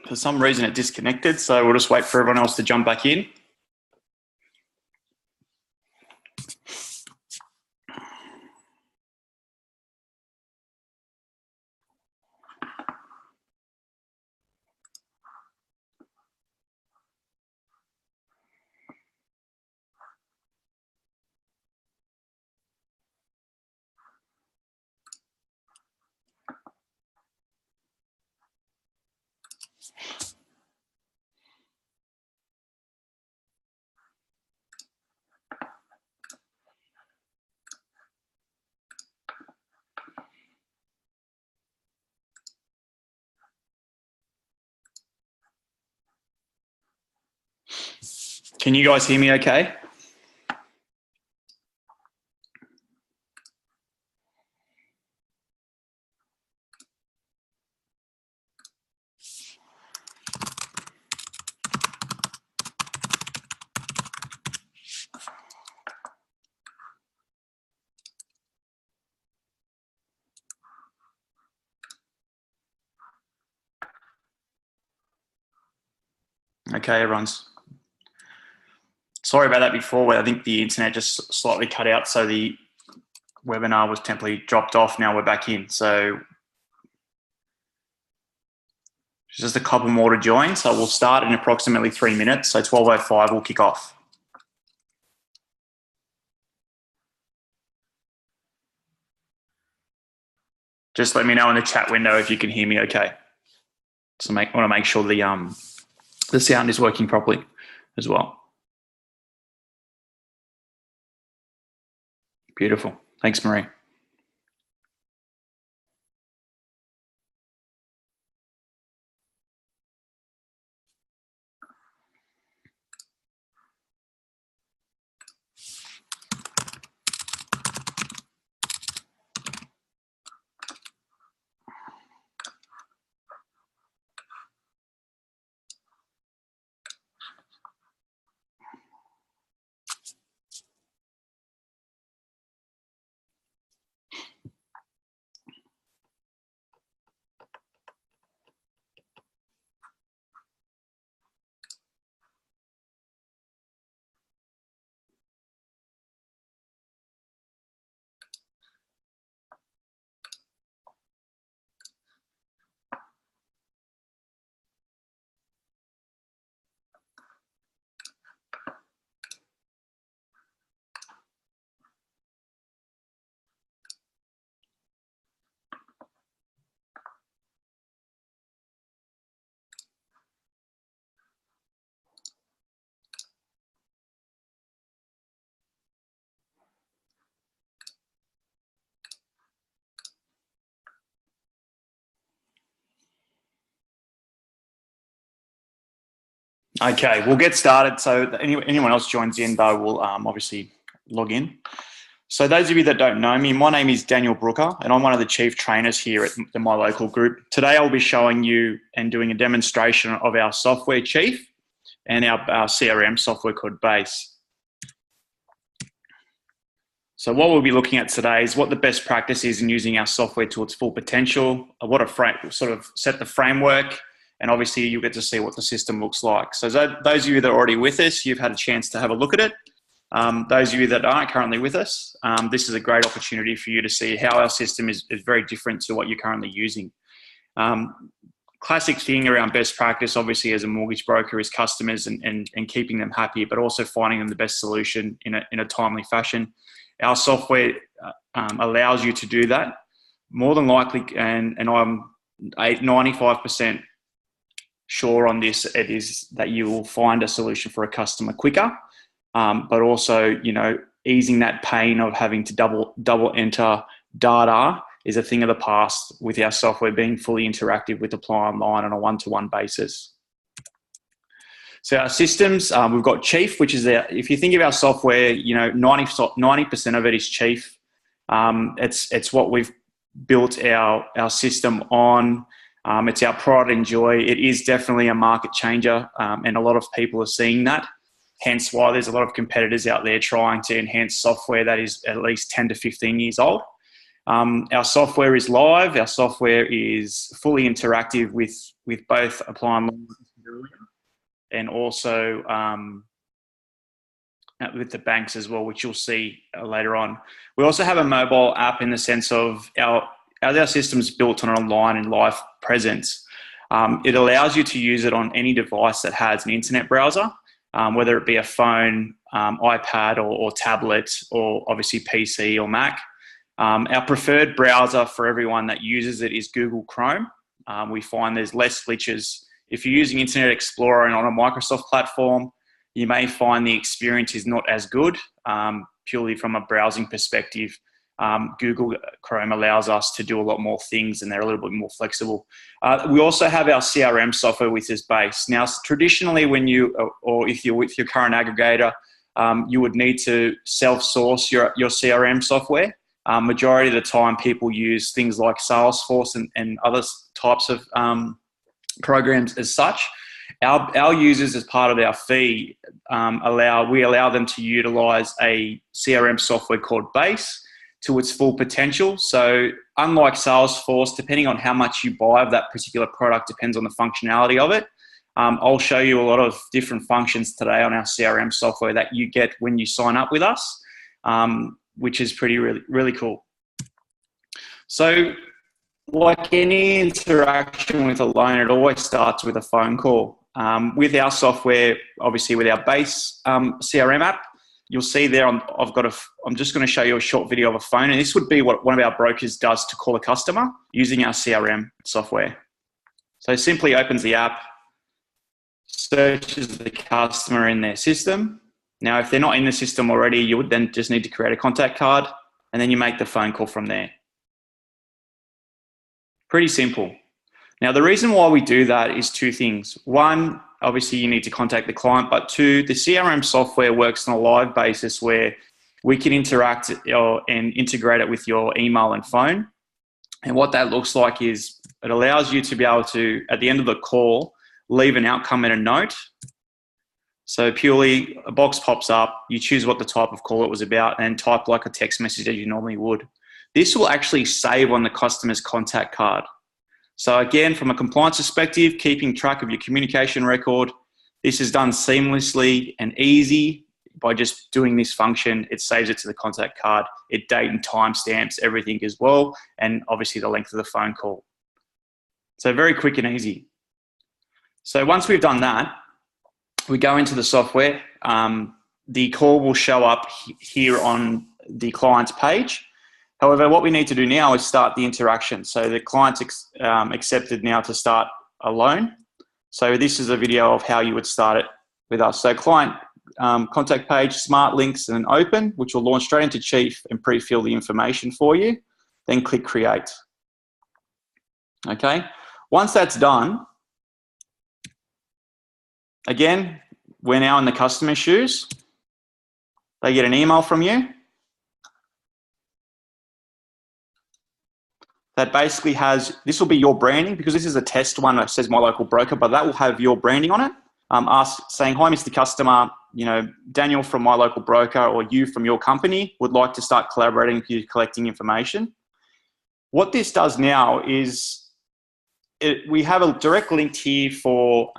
For some reason it disconnected, so we'll just wait for everyone else to jump back in. Can you guys hear me okay? Okay, everyone's. Sorry about that before, where I think the internet just slightly cut out, so the webinar was temporarily dropped off. Now we're back in. So just a couple more to join. So we'll start in approximately 3 minutes. So 12:05 we'll kick off. Just let me know in the chat window if you can hear me okay. So want to make sure the sound is working properly as well. Beautiful. Thanks, Marie. Okay, we'll get started. So anyone else joins in, though, will obviously log in. So those of you that don't know me, my name is Daniel Brooker, and I'm one of the chief trainers here at the My Local Group. Today, I'll be showing you and doing a demonstration of our software chief and our CRM software called Base. So what we'll be looking at today is what the best practice is in using our software to its full potential, what a sort of set the framework, and obviously you'll get to see what the system looks like. So those of you that are already with us, you've had a chance to have a look at it. Those of you that aren't currently with us, this is a great opportunity for you to see how our system is very different to what you're currently using. Classic thing around best practice, obviously, as a mortgage broker, is customers and keeping them happy, but also finding them the best solution in a timely fashion. Our software allows you to do that more than likely, and I'm 95% sure on this. It is that you will find a solution for a customer quicker, but also, easing that pain of having to double enter data is a thing of the past with our software being fully interactive with Apply Online on a one-to-one basis. So our systems, we've got Chief, which is if you think of our software, 90% of it is Chief. It's what we've built our system on. It's our pride and joy. It is definitely a market changer, and a lot of people are seeing that. Hence why there's a lot of competitors out there trying to enhance software that is at least 10 to 15 years old. Our software is live. Our software is fully interactive with both apply online and also with the banks as well, which you'll see later on. We also have a mobile app in the sense of our system is built on an online and live presence. It allows you to use it on any device that has an internet browser, whether it be a phone, iPad or tablet, or obviously PC or Mac. Our preferred browser for everyone that uses it is Google Chrome. We find there's less glitches. If you're using Internet Explorer and on a Microsoft platform, you may find the experience is not as good, purely from a browsing perspective. Google Chrome allows us to do a lot more things and they're a little bit more flexible. We also have our CRM software with this base. Now, traditionally when or if you're with your current aggregator, you would need to self-source your CRM software. Majority of the time people use things like Salesforce and other types of programs as such. Our users, as part of our fee, we allow them to utilize a CRM software called Base to its full potential. So unlike Salesforce, depending on how much you buy of that particular product depends on the functionality of it. I'll show you a lot of different functions today on our CRM software that you get when you sign up with us, which is really cool. So like any interaction with a loan, it always starts with a phone call. With our software, obviously with our base CRM app, you'll see there I'm just going to show you a short video of a phone, and this would be what one of our brokers does to call a customer using our CRM software. So simply opens the app, searches the customer in their system. Now, if they're not in the system already, you would then just need to create a contact card, and then you make the phone call from there. Pretty simple. Now, the reason why we do that is two things. One, obviously you need to contact the client, but two, the CRM software works on a live basis where we can interact and integrate it with your email and phone. And what that looks like is it allows you to be able to, at the end of the call, leave an outcome and a note. So purely a box pops up, you choose what the type of call it was about and type like a text message as you normally would. This will actually save on the customer's contact card. So again, from a compliance perspective, keeping track of your communication record, this is done seamlessly and easy by just doing this function. It saves it to the contact card. It date and time stamps everything as well, and obviously the length of the phone call. So very quick and easy. So once we've done that, we go into the software. The call will show up here on the client's page. However, what we need to do now is start the interaction. So the client's accepted now to start a loan. So this is a video of how you would start it with us. So client contact page, smart links, and then open, which will launch straight into Chief and pre-fill the information for you. Then click create. Okay. Once that's done, again, we're now in the customer's shoes. They get an email from you that basically has, this will be your branding, because this is a test one that says my local broker, but that will have your branding on it. Us saying, hi, Mr. Customer, Daniel from my local broker or you from your company would like to start collaborating with you, collecting information. What this does now is we have a direct link here for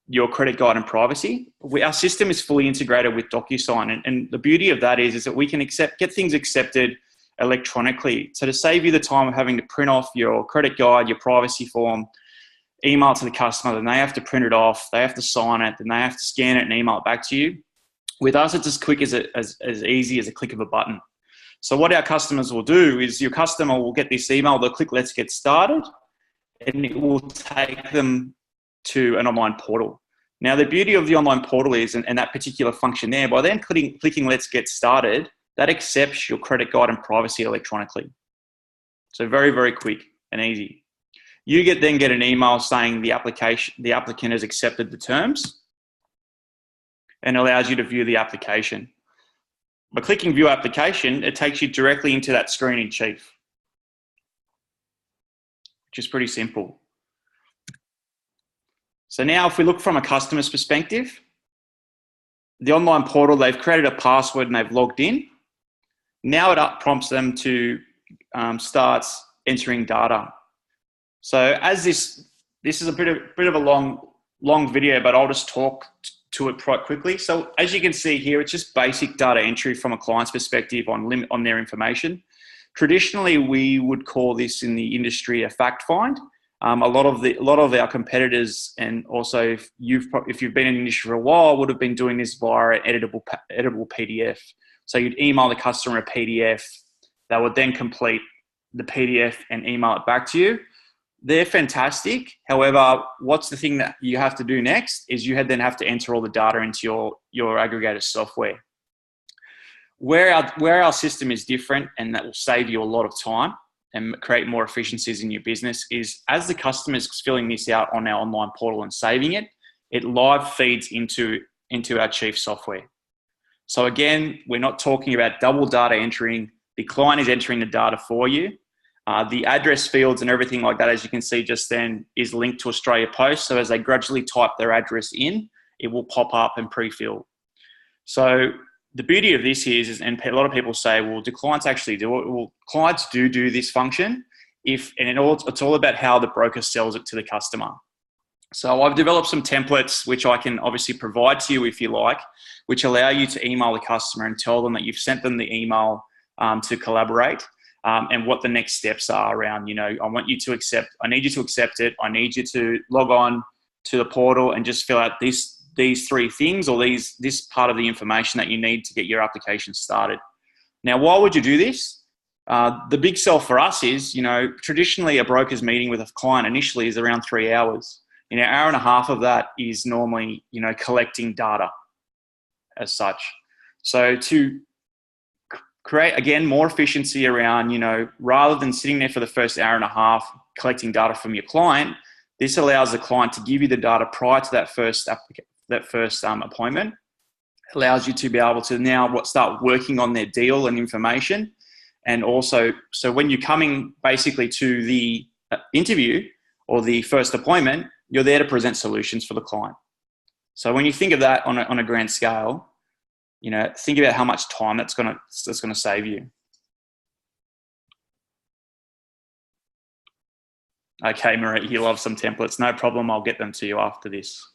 your credit guide and privacy. Our system is fully integrated with DocuSign, and the beauty of that is that we can get things accepted electronically. So to save you the time of having to print off your credit guide, your privacy form, email it to the customer, then they have to print it off, they have to sign it, then they have to scan it and email it back to you. With us, it's as quick as easy as a click of a button. So what our customers will do is your customer will get this email, they'll click let's get started, and it will take them to an online portal. Now, the beauty of the online portal is, and that particular function there, by then clicking let's get started, that accepts your credit guide and privacy electronically. So very, very quick and easy. You then get an email saying the applicant has accepted the terms and allows you to view the application. By clicking view application, it takes you directly into that screen in Chief, which is pretty simple. So now if we look from a customer's perspective, the online portal, they've created a password and they've logged in. Now it prompts them to starts entering data. So as this is a bit of a long video, but I'll just talk to it quite quickly. So as you can see here, it's just basic data entry from a client's perspective on their information. Traditionally, we would call this in the industry a fact find. A lot of our competitors, and also if you've been in the industry for a while, would have been doing this via an editable PDF. So you'd email the customer a PDF. They would then complete the PDF and email it back to you. They're fantastic. However, what's the thing that you have to do next is you then have to enter all the data into your aggregator software. Where our system is different, and that will save you a lot of time and create more efficiencies in your business, is as the customer is filling this out on our online portal and saving it, it live feeds into our Chief software. So again, we're not talking about double data entering. The client is entering the data for you. The address fields and everything like that, as you can see just then, is linked to Australia Post. So as they gradually type their address in, it will pop up and pre-fill. So the beauty of this is, and a lot of people say, well, do clients actually do it? Well, clients do this function, it's all about how the broker sells it to the customer. So I've developed some templates, which I can obviously provide to you if you like, which allow you to email the customer and tell them that you've sent them the email to collaborate, and what the next steps are around, I need you to accept it. I need you to log on to the portal and just fill out these three things, or this part of the information that you need to get your application started. Now, why would you do this? The big sell for us is, traditionally a broker's meeting with a client initially is around 3 hours. An hour and a half of that is normally, collecting data as such. So to create, again, more efficiency around, rather than sitting there for the first hour and a half collecting data from your client, this allows the client to give you the data prior to that first appointment. It allows you to be able to now start working on their deal and information. And also, so when you're coming basically to the interview or the first appointment, you're there to present solutions for the client. So when you think of that on a grand scale, think about how much time that's going to save you. Okay, Marie, you love some templates. No problem. I'll get them to you after this.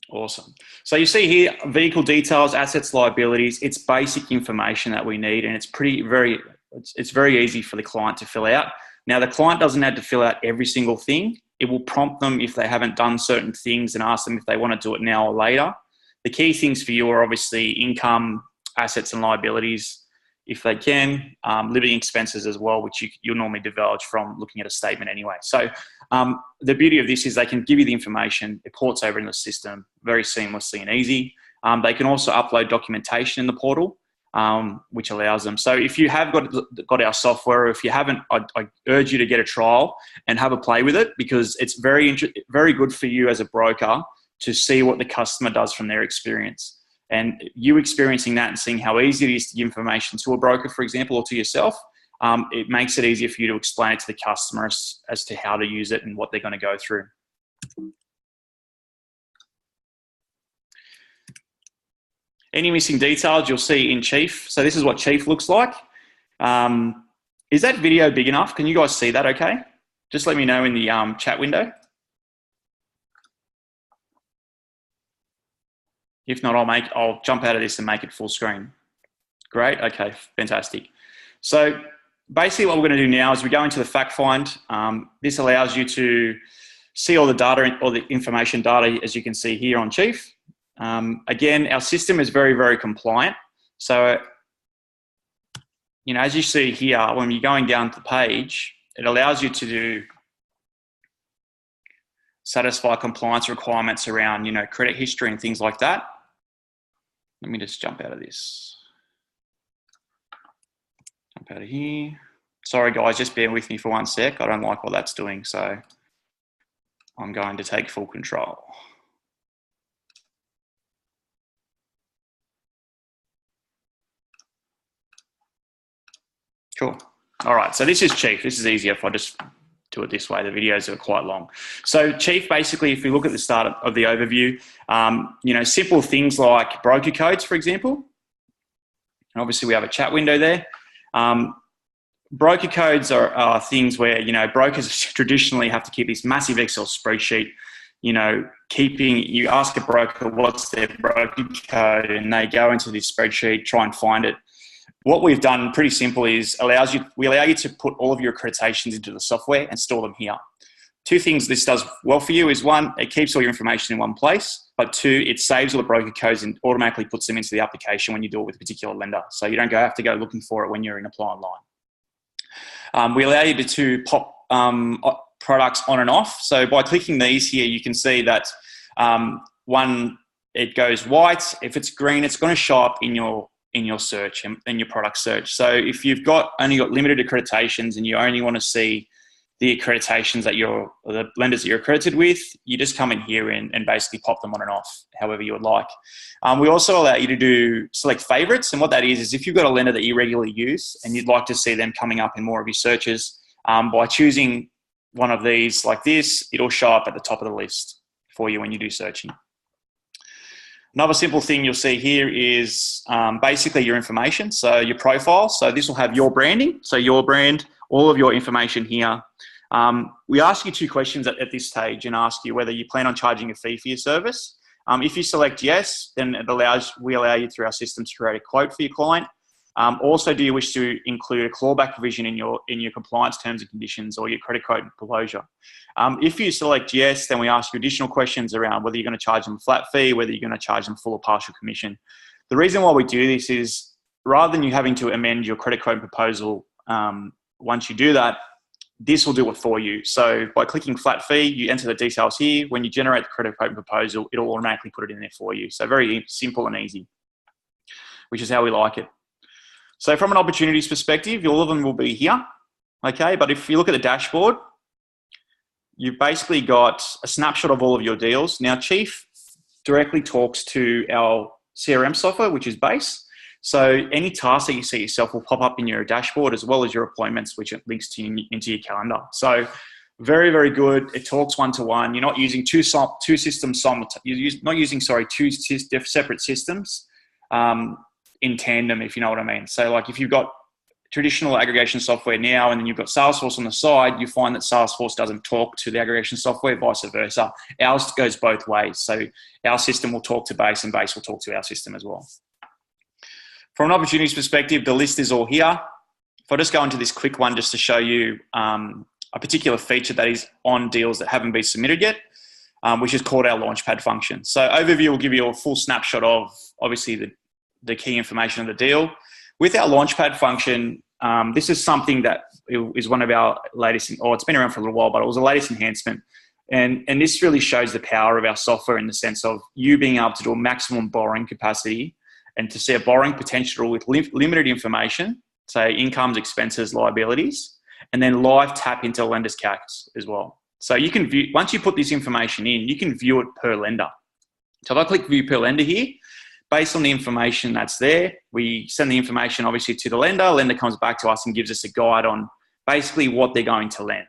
Awesome. So you see here, vehicle details, assets, liabilities. It's basic information that we need, and it's very easy for the client to fill out. Now, the client doesn't have to fill out every single thing. It will prompt them if they haven't done certain things and ask them if they want to do it now or later. The key things for you are obviously income, assets and liabilities, if they can, living expenses as well, which you'll normally divulge from looking at a statement anyway. So the beauty of this is they can give you the information, it ports over in the system very seamlessly and easy. They can also upload documentation in the portal, which allows them. So if you have got our software, or if you haven't, I urge you to get a trial and have a play with it, because it's very good for you as a broker to see what the customer does from their experience. And you experiencing that and seeing how easy it is to give information to a broker, for example, or to yourself, it makes it easier for you to explain it to the customer as to how to use it and what they're going to go through. Any missing details you'll see in Chief. So this is what Chief looks like. Is that video big enough? Can you guys see that okay? Just let me know in the chat window. If not, I'll jump out of this and make it full screen. Great, okay, fantastic. So basically what we're going to do now is we go into the fact find. This allows you to see all the data, all the information data, as you can see here on Chief. Again, our system is very, very compliant. So, as you see here, when you're going down the page, it allows you to satisfy compliance requirements around, credit history and things like that. Let me just jump out of this. Jump out of here. Sorry guys, just bear with me for 1 sec. I don't like what that's doing, so I'm going to take full control. Cool. All right, so this is Chief. This is easier if I just do it this way. The videos are quite long. So Chief, basically, if we look at the start of the overview, simple things like broker codes, for example. And obviously we have a chat window there. Broker codes are things where, you know, brokers traditionally have to keep this massive Excel spreadsheet, you know, you ask a broker what's their broker code and they go into this spreadsheet, try and find it. What we've done pretty simple is we allow you to put all of your accreditations into the software and store them here. Two things this does well for you is, one, it keeps all your information in one place, but two, it saves all the broker codes and automatically puts them into the application when you do it with a particular lender. So you don't have to go looking for it when you're in Apply Online. We allow you to pop products on and off. So by clicking these here, you can see that one, it goes white. If it's green, it's going to show up in your search, in your product search. So if you've only got limited accreditations and you only want to see the accreditations that the lenders that you're accredited with, you just come in here and basically pop them on and off however you would like. We also allow you to select favorites. And what that is if you've got a lender that you regularly use and you'd like to see them coming up in more of your searches, by choosing one of these like this, it'll show up at the top of the list for you when you do searching. Another simple thing you'll see here is basically your information, so your profile. So this will have your branding, so your brand, all of your information here. We ask you two questions at this stage and ask you whether you plan on charging a fee for your service. If you select yes, then we allow you through our system to create a quote for your client. Also, do you wish to include a clawback provision in your compliance terms and conditions or your credit code disclosure? If you select yes, then we ask you additional questions around whether you're going to charge them a flat fee, whether you're going to charge them full or partial commission. The reason why we do this is rather than you having to amend your credit code proposal once you do that, this will do it for you. So by clicking flat fee, you enter the details here. When you generate the credit code proposal, it'll automatically put it in there for you. So very simple and easy, which is how we like it. So from an opportunities perspective, all of them will be here, okay? But if you look at the dashboard, you've basically got a snapshot of all of your deals. Now, Chief directly talks to our CRM software, which is Base. So any tasks that you see yourself will pop up in your dashboard as well as your appointments, which it links to into your calendar. So very, very good. It talks one-to-one. You're not using two systems two separate systems in tandem, if you know what I mean. So like if you've got traditional aggregation software now and then you've got Salesforce on the side, you find that Salesforce doesn't talk to the aggregation software, vice versa. Ours goes both ways. So our system will talk to Base and Base will talk to our system as well. From an opportunities perspective, the list is all here. If I just go into this quick one just to show you a particular feature that is on deals that haven't been submitted yet, which is called our Launchpad function. So overview will give you a full snapshot of obviously the key information of the deal. With our Launchpad function, this is something that is one of our latest, or it's been around for a little while, but it was the latest enhancement. And this really shows the power of our software in the sense of you being able to do a maximum borrowing capacity and to see a borrowing potential with limited information, say incomes, expenses, liabilities, and then live tap into lender's CACs as well. So you can view, once you put this information in, you can view it per lender. So if I click view per lender here, based on the information that's there, we send the information obviously to the lender. Lender comes back to us and gives us a guide on basically what they're going to lend.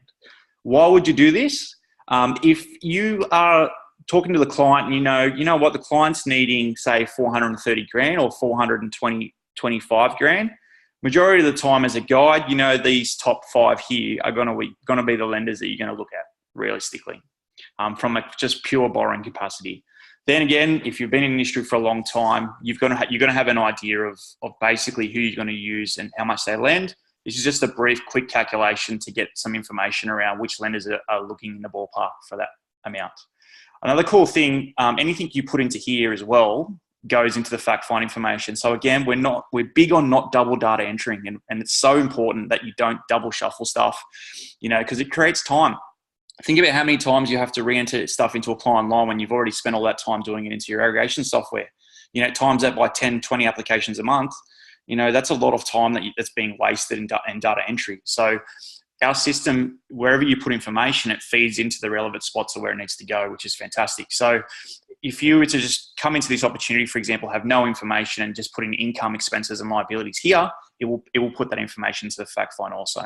Why would you do this? If you are talking to the client and you know what the client's needing, say 430 grand or 425 grand, majority of the time as a guide, these top 5 here are going to be the lenders that you're going to look at realistically from a just pure borrowing capacity. Then again, if you've been in the industry for a long time, you're going to have an idea of basically who you're going to use and how much they lend. This is just a brief, quick calculation to get some information around which lenders are looking in the ballpark for that amount. Another cool thing, anything you put into here as well goes into the fact find information. So again, we're big on not double data entering, and it's so important that you don't double shuffle stuff, because it creates time. Think about how many times you have to re-enter stuff into Apply Online when you've already spent all that time doing it into your aggregation software. Times that by 10, 20 applications a month, that's a lot of time that's being wasted in data entry. So our system, wherever you put information, it feeds into the relevant spots of where it needs to go, which is fantastic. So if you were to just come into this opportunity, for example, have no information and just put in income, expenses and liabilities here, it will put that information into the fact find also.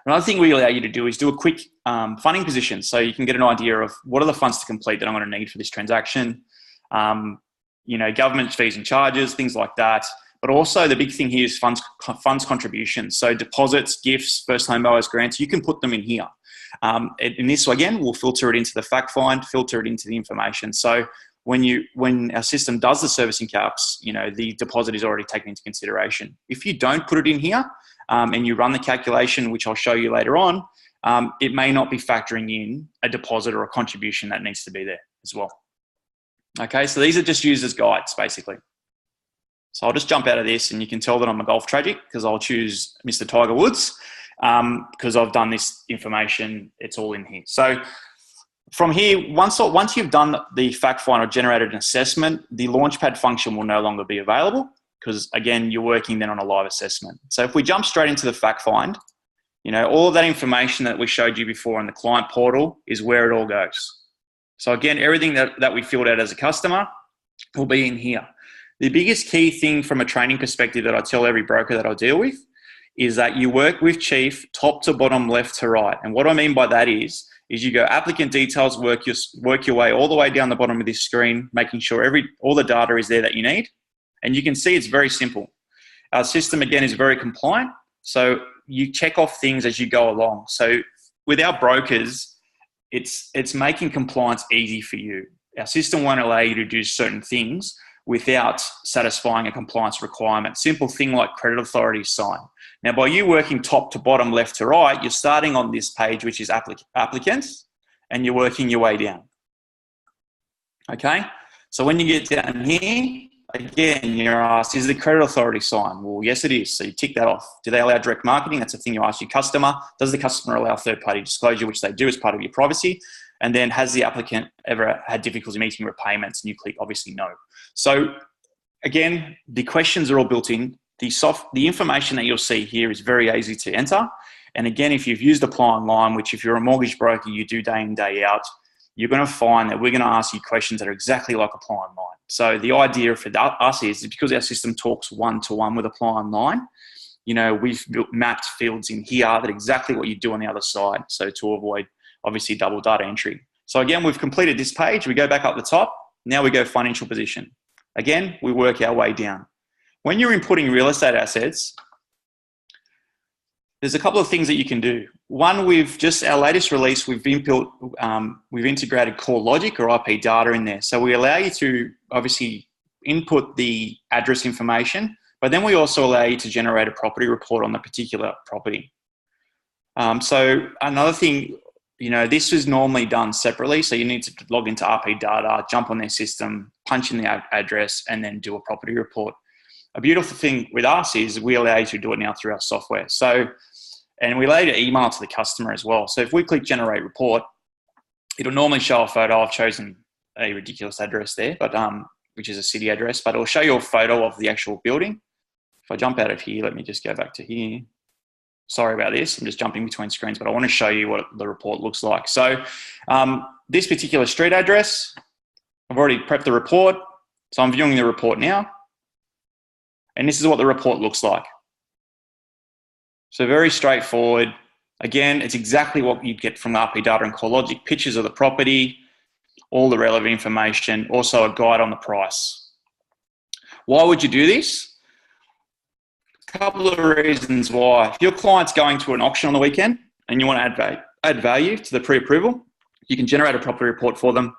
Another thing we allow you to do is do a quick funding position, so you can get an idea of what are the funds to complete that I'm going to need for this transaction, government fees and charges, things like that. But also the big thing here is funds contributions. So deposits, gifts, first home buyers grants, you can put them in here. And this, again, will filter it into the fact find, filter it into the information. So when our system does the servicing caps, the deposit is already taken into consideration. If you don't put it in here and you run the calculation, which I'll show you later on, it may not be factoring in a deposit or a contribution that needs to be there as well. Okay, so these are just used as guides, basically. So I'll just jump out of this, and you can tell that I'm a golf tragic because I'll choose Mr. Tiger Woods because I've done this information. It's all in here. So from here, once you've done the fact find or generated an assessment, the Launchpad function will no longer be available because, again, you're working then on a live assessment. So if we jump straight into the fact find, all of that information that we showed you before in the client portal is where it all goes. So again, everything that we filled out as a customer will be in here. The biggest key thing from a training perspective that I tell every broker that I deal with is that you work with Chief top to bottom, left to right. And what I mean by that is you go applicant details, work your way all the way down the bottom of this screen, making sure all the data is there that you need. And you can see it's very simple. Our system, again, is very compliant. So you check off things as you go along. So with our brokers, it's making compliance easy for you. Our system won't allow you to do certain things without satisfying a compliance requirement. Simple thing like credit authority sign. Now, by you working top to bottom, left to right, you're starting on this page, which is applicants, and you're working your way down. Okay? So when you get down here, again, you're asked, is the credit authority sign? Well, yes, it is. So you tick that off. Do they allow direct marketing? That's a thing you ask your customer. Does the customer allow third-party disclosure, which they do as part of your privacy? And then has the applicant ever had difficulty meeting repayments? And you click, obviously, no. So again, the questions are all built in. The information that you'll see here is very easy to enter. And again, if you've used Apply Online, which if you're a mortgage broker, you do day in, day out, you're going to find that we're going to ask you questions that are exactly like Apply Online. So the idea for us is because our system talks one-to-one with Apply Online, we've mapped fields in here that are exactly what you do on the other side. So to avoid, obviously, double data entry. So again, we've completed this page. We go back up the top. Now we go financial position. Again, we work our way down. When you're inputting real estate assets, there's a couple of things that you can do. One, our latest release, we've integrated core logic or IP data in there. So we allow you to obviously input the address information, but then we also allow you to generate a property report on the particular property. So another thing, this is normally done separately. So you need to log into RP data, jump on their system, punch in the address, and then do a property report. A beautiful thing with us is we allow you to do it now through our software. And we allow you to email to the customer as well. So if we click generate report, it'll normally show a photo. I've chosen a ridiculous address there, but which is a city address, but it'll show you a photo of the actual building. If I jump out of here, let me just go back to here. Sorry about this. I'm just jumping between screens, but I want to show you what the report looks like. So this particular street address, I've already prepped the report. So I'm viewing the report now. And this is what the report looks like. So very straightforward. Again, it's exactly what you'd get from RP data and core logic. Pictures of the property, all the relevant information, also a guide on the price. Why would you do this? A couple of reasons why. If your client's going to an auction on the weekend and you want to add value to the pre-approval, you can generate a property report for them.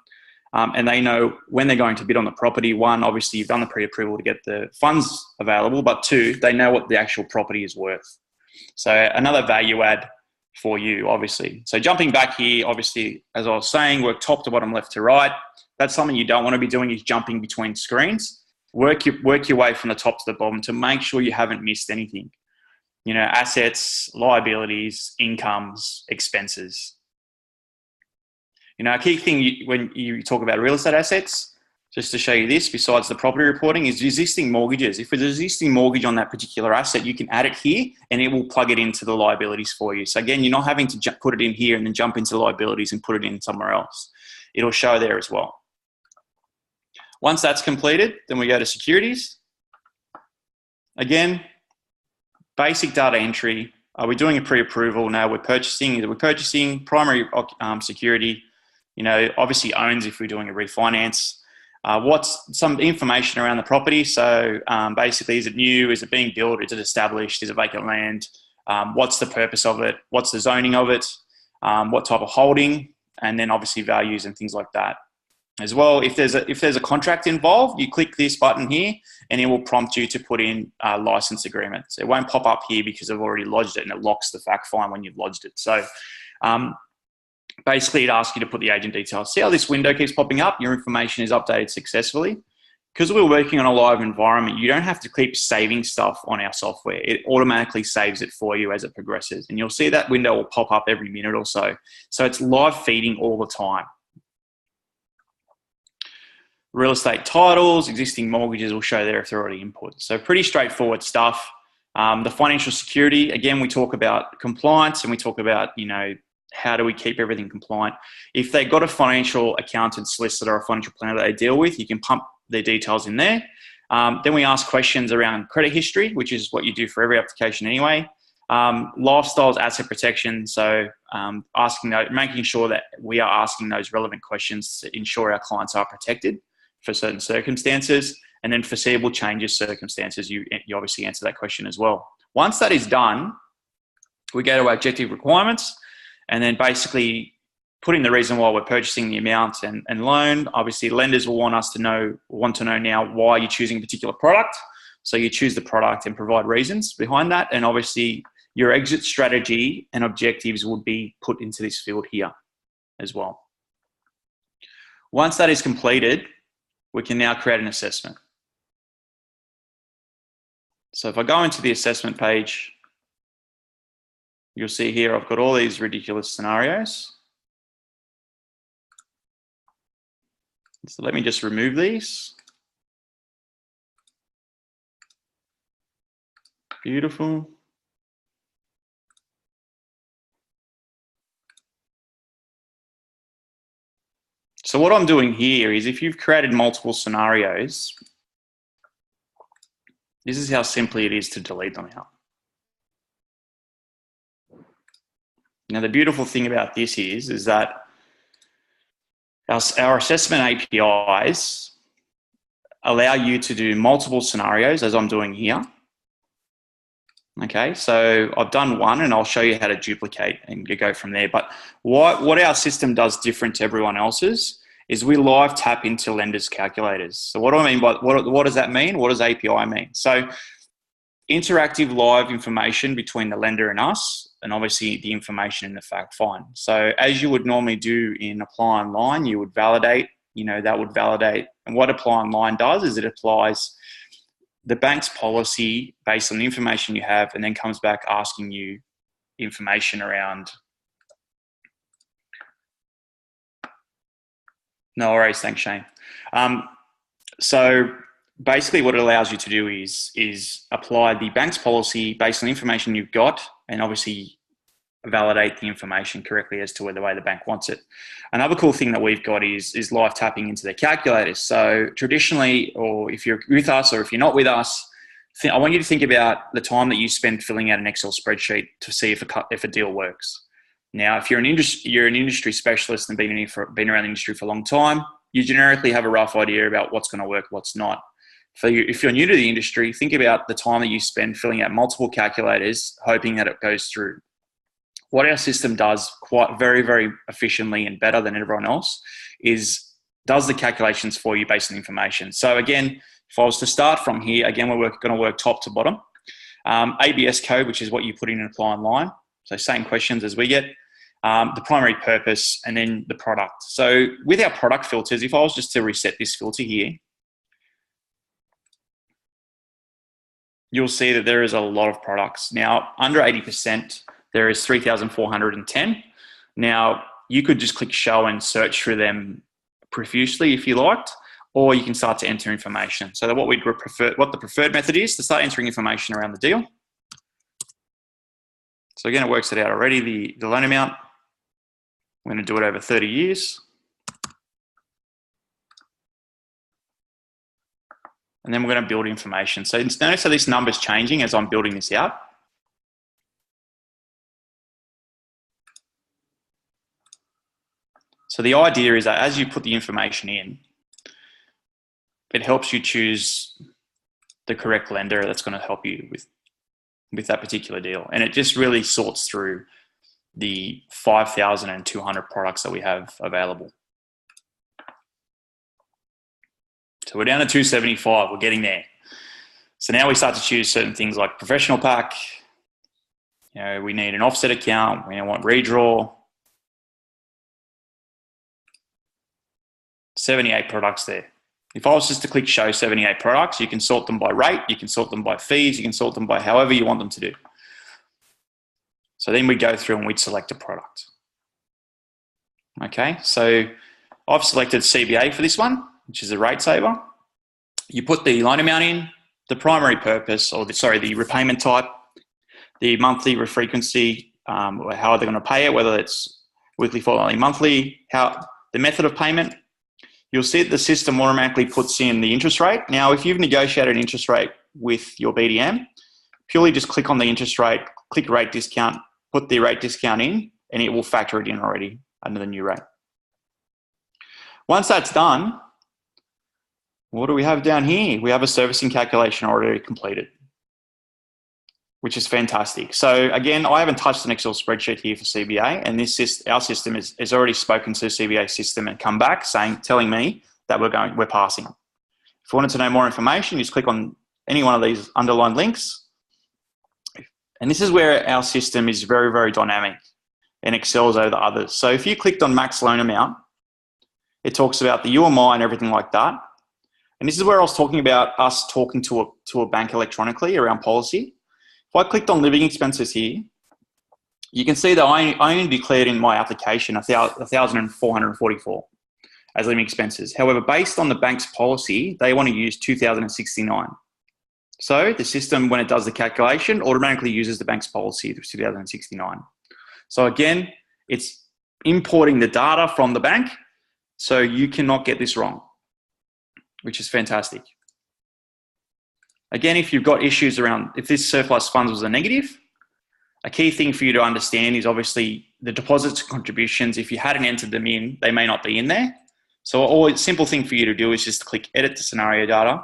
And they know when they're going to bid on the property. One, obviously you've done the pre-approval to get the funds available, but two, they know what the actual property is worth. So another value add for you, obviously. So jumping back here, obviously, as I was saying, work top to bottom, left to right. That's something you don't want to be doing, is jumping between screens. Work your way from the top to the bottom to make sure you haven't missed anything. Assets, liabilities, incomes, expenses. A key thing when you talk about real estate assets, just to show you this, besides the property reporting, is existing mortgages. If there's an existing mortgage on that particular asset, you can add it here and it will plug it into the liabilities for you. So again, you're not having to put it in here and then jump into the liabilities and put it in somewhere else. It'll show there as well. Once that's completed, then we go to securities. Again, basic data entry. Are we doing a pre-approval? No, we're purchasing. Either we're purchasing primary security, obviously owns if we're doing a refinance. What's some information around the property? So basically, is it new? Is it being built? Is it established? Is it vacant land? What's the purpose of it? What's the zoning of it? What type of holding? And then obviously values and things like that. As well, if there's a contract involved, you click this button here and it will prompt you to put in license agreements. It won't pop up here because I've already lodged it and it locks the fact find when you've lodged it. So basically it asks you to put the agent details. See how this window keeps popping up? Your information is updated successfully. Because we're working on a live environment, you don't have to keep saving stuff on our software. It automatically saves it for you as it progresses. And you'll see that window will pop up every minute or so. So it's live feeding all the time. Real estate titles, existing mortgages will show there if they're already input. So pretty straightforward stuff. The financial security, again, we talk about compliance and we talk about, how do we keep everything compliant? If they've got a financial accountant, solicitor, or a financial planner that they deal with, you can pump their details in there. Then we ask questions around credit history, which is what you do for every application anyway. Lifestyles, asset protection. So making sure that we are asking those relevant questions to ensure our clients are protected for certain circumstances, and then foreseeable changes circumstances, you obviously answer that question as well. Once that is done, we go to our objective requirements, and then basically put in the reason why we're purchasing the amount and loan. Obviously, lenders will want to know now why you're choosing a particular product. So you choose the product and provide reasons behind that, and obviously your exit strategy and objectives would be put into this field here as well. Once that is completed, we can now create an assessment. So if I go into the assessment page, you'll see here I've got all these ridiculous scenarios. So let me just remove these. Beautiful. So what I'm doing here is if you've created multiple scenarios, this is how simply it is to delete them out. Now, the beautiful thing about this is that our assessment APIs allow you to do multiple scenarios, as I'm doing here. Okay, so I've done one and I'll show you how to duplicate and go from there. But what our system does different to everyone else's is we live tap into lenders' calculators. So what do I mean by, what does that mean? What does API mean? So interactive live information between the lender and us, and obviously the information in the fact find. So as you would normally do in apply online, you would validate, that would validate. And what apply online does is it applies the bank's policy based on the information you have, and then comes back asking you information around. No worries, thanks, Shane. So basically what it allows you to do is apply the bank's policy based on the information you've got, and obviously validate the information correctly as to the way the bank wants it. Another cool thing that we've got is live tapping into their calculators. So traditionally, or if you're with us or if you're not with us, I want you to think about the time that you spend filling out an Excel spreadsheet to see if a deal works. Now, if you're an industry specialist and been around the industry for a long time, you generically have a rough idea about what's going to work, what's not. If you're new to the industry, think about the time that you spend filling out multiple calculators, hoping that it goes through. What our system does very, very efficiently and better than everyone else is does the calculations for you based on information. So again, if I was to start from here, again, we're going to work top to bottom. ABS code, which is what you put in and apply online. So same questions as we get. The primary purpose, and then the product. So with our product filters, if I was just to reset this filter here, you'll see that there is a lot of products. Now, under 80%, there is 3,410. Now, you could just click show and search through them profusely if you liked, or you can start to enter information. So that what the preferred method is to start entering information around the deal. So again, it works it out already, the loan amount. I'm going to do it over 30 years. And then we're going to build information. So notice how this number's changing as I'm building this out. So the idea is that as you put the information in, it helps you choose the correct lender that's going to help you with that particular deal. And it just really sorts through the 5,200 products that we have available. So we're down to 275, we're getting there. So now we start to choose certain things like professional pack. You know, we need an offset account, we want redraw. 78 products there. If I was just to click show 78 products, you can sort them by rate, you can sort them by fees, you can sort them by however you want them to do. So then we go through and we'd select a product. Okay, so I've selected CBA for this one, which is a rate saver. You put the loan amount in, the primary purpose, or the repayment type, the monthly frequency, how are they going to pay it, whether it's weekly, fortnightly, monthly, the method of payment. You'll see that the system automatically puts in the interest rate. Now, if you've negotiated an interest rate with your BDM, purely just click on the interest rate, click rate discount, put the rate discount in, and it will factor it in already under the new rate. Once that's done, what do we have down here? We have a servicing calculation already completed, which is fantastic. So again, I haven't touched an Excel spreadsheet here for CBA, and our system has already spoken to the CBA system and come back telling me that we're passing. If you wanted to know more information, you just click on any one of these underlined links. And this is where our system is very, very dynamic and excels over the others. So if you clicked on max loan amount, it talks about the UMI and everything like that. And this is where I was talking about us talking to a bank electronically around policy. If I clicked on living expenses here, you can see that I only declared in my application 1,444 as living expenses. However, based on the bank's policy, they want to use 2,069. So the system, when it does the calculation, automatically uses the bank's policy of 2,069. So again, it's importing the data from the bank, so you cannot get this wrong, which is fantastic. Again, if you've got issues around, if this surplus funds was a negative, a key thing for you to understand is obviously the deposits and contributions. If you hadn't entered them in, they may not be in there. So a simple thing for you to do is just click edit to scenario data,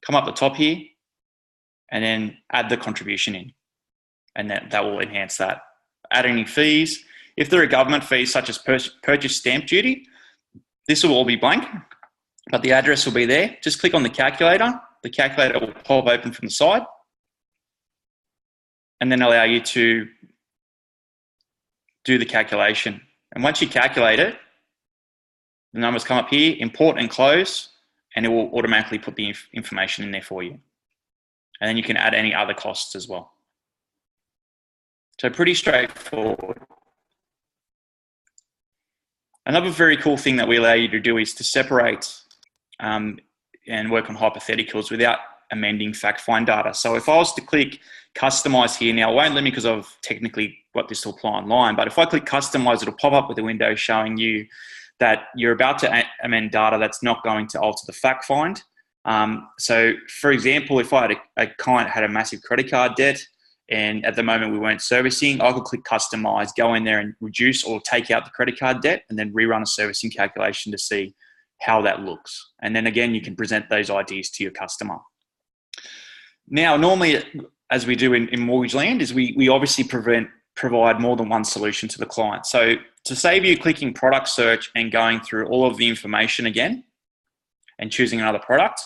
come up the top here, and then add the contribution in. And that will enhance that. Add any fees. If there are government fees such as purchase stamp duty, this will all be blank, but the address will be there. Just click on the calculator. The calculator will pop open from the side and then allow you to do the calculation. And once you calculate it, the numbers come up here, import and close, and it will automatically put the information in there for you. And then you can add any other costs as well. So pretty straightforward. Another very cool thing that we allow you to do is to separate and work on hypotheticals without amending fact find data. So if I was to click customize here, now it won't let me because I've technically got this to apply online, but if I click customize, it'll pop up with a window showing you that you're about to amend data that's not going to alter the fact find. So for example, if I had a client had a massive credit card debt and at the moment we weren't servicing, I could click customize, go in there and reduce or take out the credit card debt and then rerun a servicing calculation to see how that looks. And then again, you can present those ideas to your customer. Now, normally, as we do in mortgage land, is we obviously provide more than one solution to the client. So to save you clicking product search and going through all of the information again and choosing another product,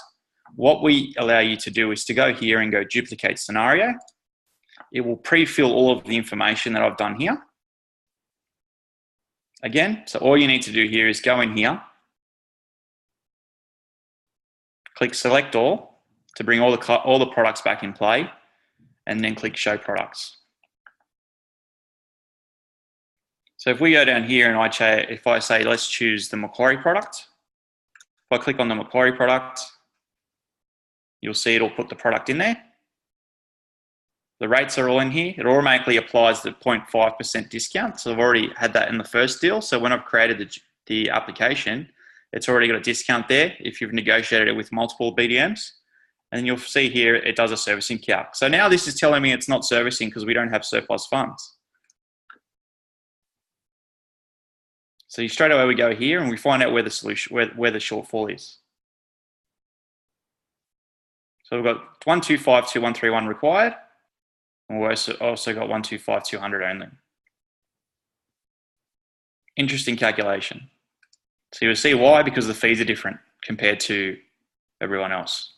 what we allow you to do is to go here and go duplicate scenario. It will pre-fill all of the information that I've done here. Again, so all you need to do here is go in here, click select all to bring all the products back in play, and then click show products. So if we go down here and if I say let's choose the Macquarie product, if I click on the Macquarie product, you'll see it'll put the product in there. The rates are all in here. It automatically applies the 0.5% discount. So I've already had that in the first deal. So when I've created the application, it's already got a discount there if you've negotiated it with multiple BDMs. And then you'll see here it does a servicing calc. So now this is telling me it's not servicing because we don't have surplus funds. So straight away we go here and we find out where the solution, where the shortfall is. So we've got 1252131 required, and we've also got 125,200 only. Interesting calculation. So you'll see why, because the fees are different compared to everyone else.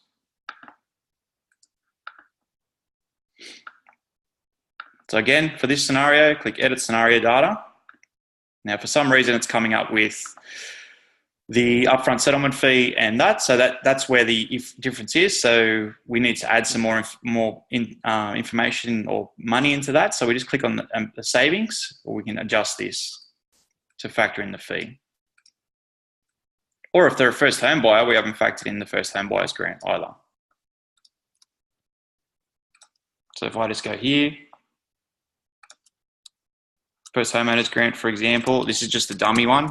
So again, for this scenario, click Edit Scenario Data. Now, for some reason, it's coming up with the upfront settlement fee and that, so that's where the difference is. So we need to add some more information or money into that. So we just click on the savings, or we can adjust this to factor in the fee. Or if they're a first home buyer, we haven't factored in the first home buyer's grant either. So if I just go here, first homeowner's grant, for example, this is just a dummy one.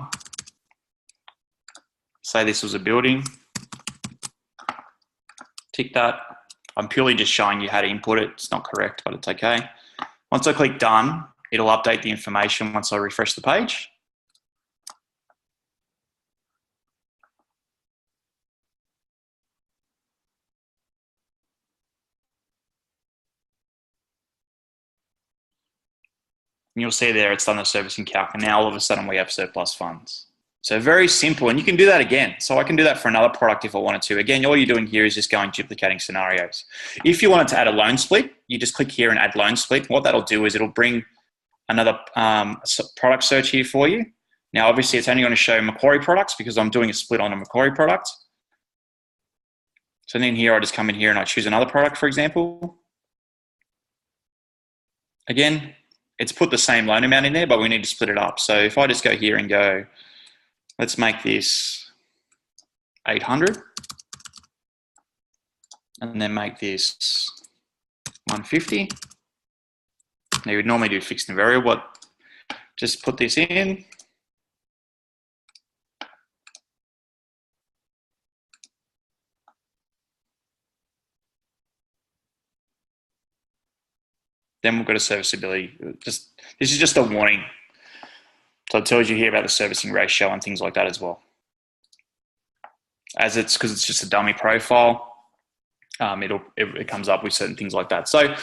Say this was a building. Tick that. I'm purely just showing you how to input it. It's not correct, but it's okay. Once I click done, it'll update the information once I refresh the page. And you'll see there it's done the servicing calc, and now all of a sudden we have surplus funds. So very simple, and you can do that again. So I can do that for another product if I wanted to. Again, all you're doing here is just going duplicating scenarios. If you wanted to add a loan split, you just click here and add loan split. What that'll do is it'll bring another product search here for you. Now, obviously, it's only going to show Macquarie products because I'm doing a split on a Macquarie product. So then here, I just come in here and I choose another product, for example. Again, it's put the same loan amount in there, but we need to split it up. So if I just go here and go, let's make this 800 and then make this 150. Now you would normally do fixed and variable, but just put this in. Then we've got a serviceability. This is just a warning. So it tells you here about the servicing ratio and things like that as well. Because it's just a dummy profile, it comes up with certain things like that. So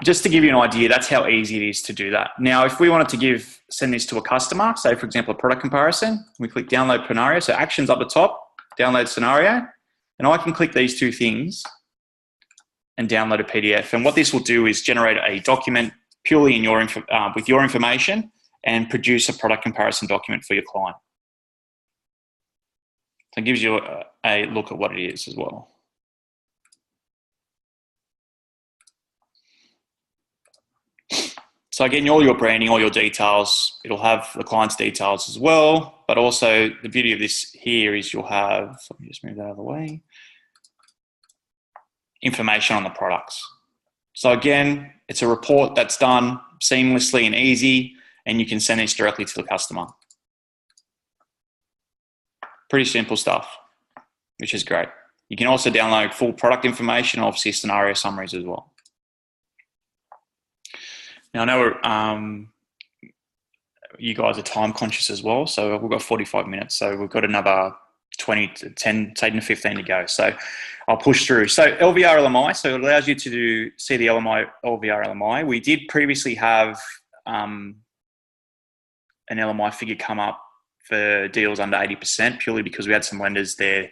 just to give you an idea, that's how easy it is to do that. Now, if we wanted to send this to a customer, say for example, a product comparison, we click download scenario. So actions up the top, download scenario, and I can click these two things and download a PDF. And what this will do is generate a document purely in with your information, and produce a product comparison document for your client. So it gives you a look at what it is as well. So again, all your branding, all your details, it'll have the client's details as well, but also the beauty of this here is you'll have, let me just move that out of the way, information on the products. So again, it's a report that's done seamlessly and easy, and you can send this directly to the customer. Pretty simple stuff, which is great. You can also download full product information, obviously scenario summaries as well. Now I know you guys are time conscious as well, so we've got 45 minutes, so we've got another 10 to 15 to go. So I'll push through. So LVR LMI, so it allows you to see the LVR LMI. We did previously have an LMI figure come up for deals under 80%, purely because we had some lenders there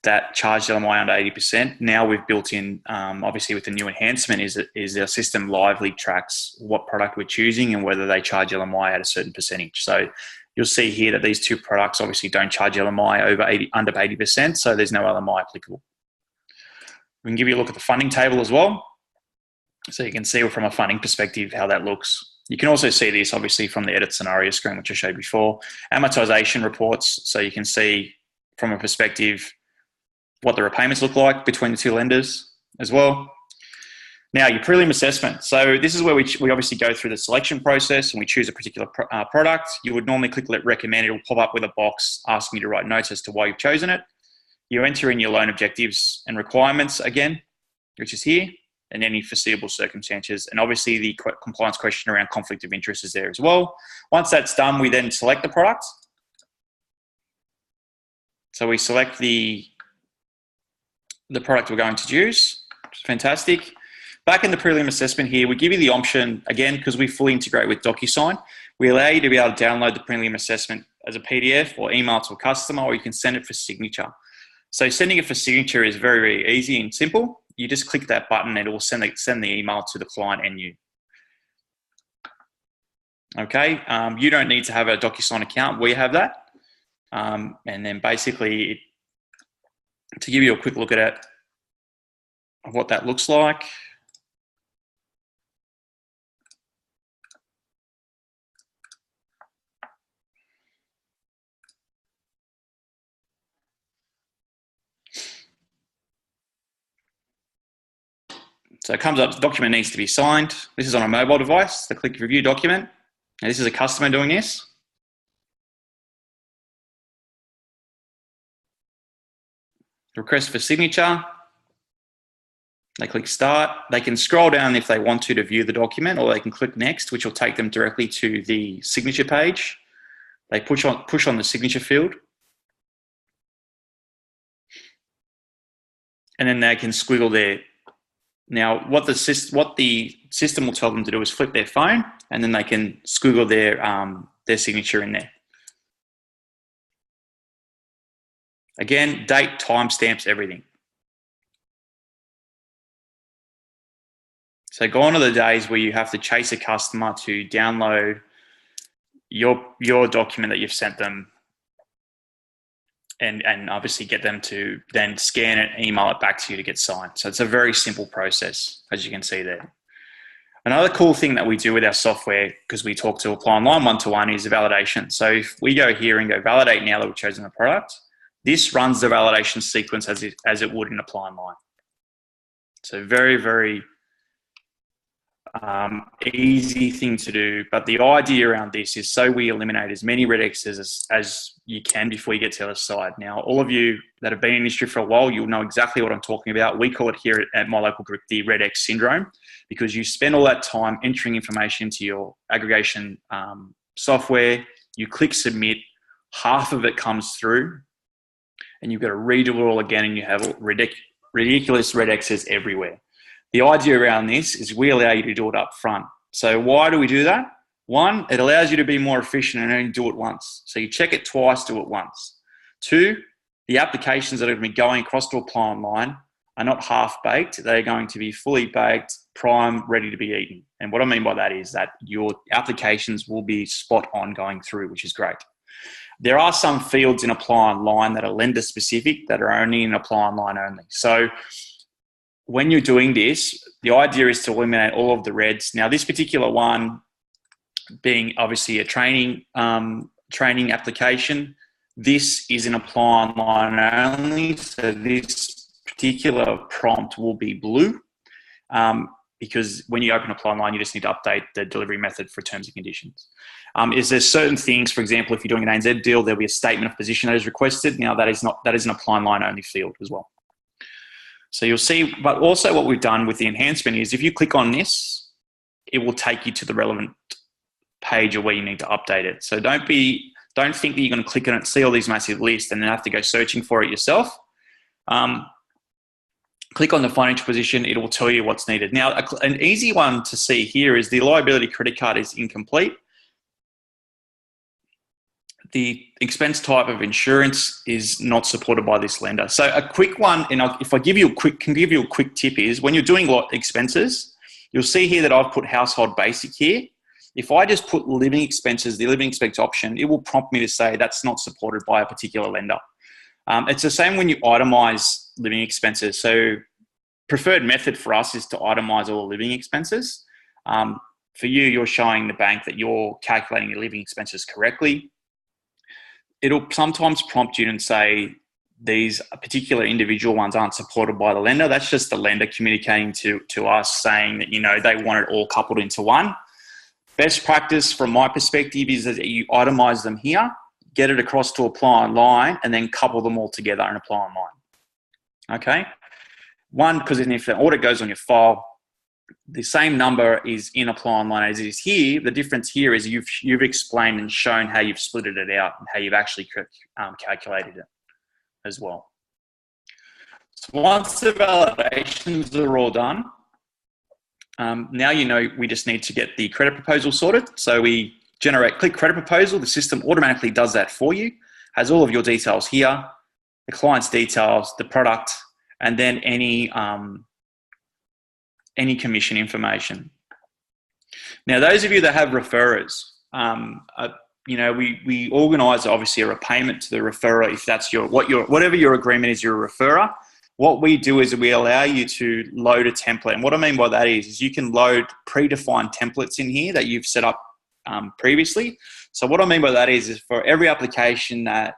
that charged LMI under 80%. Now we've built in, obviously with the new enhancement, is our system lively tracks what product we're choosing and whether they charge LMI at a certain percentage. So you'll see here that these two products obviously don't charge LMI under 80%, so there's no LMI applicable. We can give you a look at the funding table as well. So you can see from a funding perspective how that looks. You can also see this obviously from the edit scenario screen, which I showed before. Amortization reports, so you can see from a perspective what the repayments look like between the two lenders as well. Now, your prelim assessment. So this is where we obviously go through the selection process and we choose a particular product. You would normally click recommend. It will pop up with a box asking you to write notes as to why you've chosen it. You enter in your loan objectives and requirements again, which is here, and any foreseeable circumstances. And obviously the compliance question around conflict of interest is there as well. Once that's done, we then select the product. So we select the product we're going to choose. Fantastic. Back in the prelim assessment here, we give you the option, again, because we fully integrate with DocuSign, we allow you to be able to download the prelim assessment as a PDF or email to a customer, or you can send it for signature. So sending it for signature is very, very easy and simple. You just click that button and it will send the email to the client and you. Okay, you don't need to have a DocuSign account. We have that. And then basically, to give you a quick look at it, what that looks like. So it comes up, the document needs to be signed. This is on a mobile device, the click review document. And this is a customer doing this. Request for signature. They click start. They can scroll down if they want to view the document, or they can click next, which will take them directly to the signature page. They push on the signature field. And then they can squiggle there. Now, what the system will tell them to do is flip their phone, and then they can squiggle their signature in there. Again, date, timestamps, everything. So gone are the days where you have to chase a customer to download your document that you've sent them, and obviously get them to then scan it, email it back to you to get signed. So it's a very simple process, as you can see there. Another cool thing that we do with our software, because we talk to Apply Online one-to-one, is the validation. So if we go here and go validate now that we've chosen the product, this runs the validation sequence as it would in Apply Online. So very, very easy thing to do, but the idea around this is so we eliminate as many red X's as you can before you get to the other side. Now, all of you that have been in industry for a while, you'll know exactly what I'm talking about. We call it here at my local group the red X syndrome, because you spend all that time entering information into your aggregation software, you click submit, half of it comes through, and you've got to redo it all again, and you have ridiculous red X's everywhere. The idea around this is we allow you to do it up front. So why do we do that? One, it allows you to be more efficient and only do it once. So you check it twice, do it once. Two, the applications that are going to be going across to Apply Online are not half-baked. They're going to be fully baked, prime, ready to be eaten. And what I mean by that is that your applications will be spot on going through, which is great. There are some fields in Apply Online that are lender-specific that are only in Apply Online only. So when you're doing this, the idea is to eliminate all of the reds. Now, this particular one being obviously a training application, this is an Apply Online only. So this particular prompt will be blue because when you open Apply Online, you just need to update the delivery method for terms and conditions. Is there certain things, for example, if you're doing an ANZ deal, there'll be a statement of position that is requested. Now, that is an Apply Online only field as well. So you'll see, but also what we've done with the enhancement is if you click on this, it will take you to the relevant page or where you need to update it. So don't think that you're going to click on it, see all these massive lists, and then have to go searching for it yourself. Click on the financial position, it will tell you what's needed. Now, an easy one to see here is the liability credit card is incomplete. The expense type of insurance is not supported by this lender. So a quick one, and if I can give you a quick tip is when you're doing expenses, you'll see here that I've put household basic here. If I just put living expenses, the living expense option, it will prompt me to say that's not supported by a particular lender. It's the same when you itemize living expenses. So preferred method for us is to itemize all living expenses. For you, you're showing the bank that you're calculating your living expenses correctly. It'll sometimes prompt you and say these particular individual ones aren't supported by the lender. That's just the lender communicating to us saying that, they want it all coupled into one. Best practice from my perspective is that you itemize them here, get it across to Apply Online, and then couple them all together and Apply Online. Okay? One, because if an audit goes on your file, the same number is in Apply Online as it is here. The difference here is you've explained and shown how you've split it out and how you've actually calculated it as well. So once the validations are all done, now you know we just need to get the credit proposal sorted. So we click credit proposal. The system automatically does that for you. Has all of your details here, the client's details, the product, and then any commission information. Now, those of you that have referrers, we organise obviously a repayment to the referrer if that's whatever your agreement is, your referrer. What we do is we allow you to load a template. And what I mean by that is you can load predefined templates in here that you've set up previously. So what I mean by that is for every application that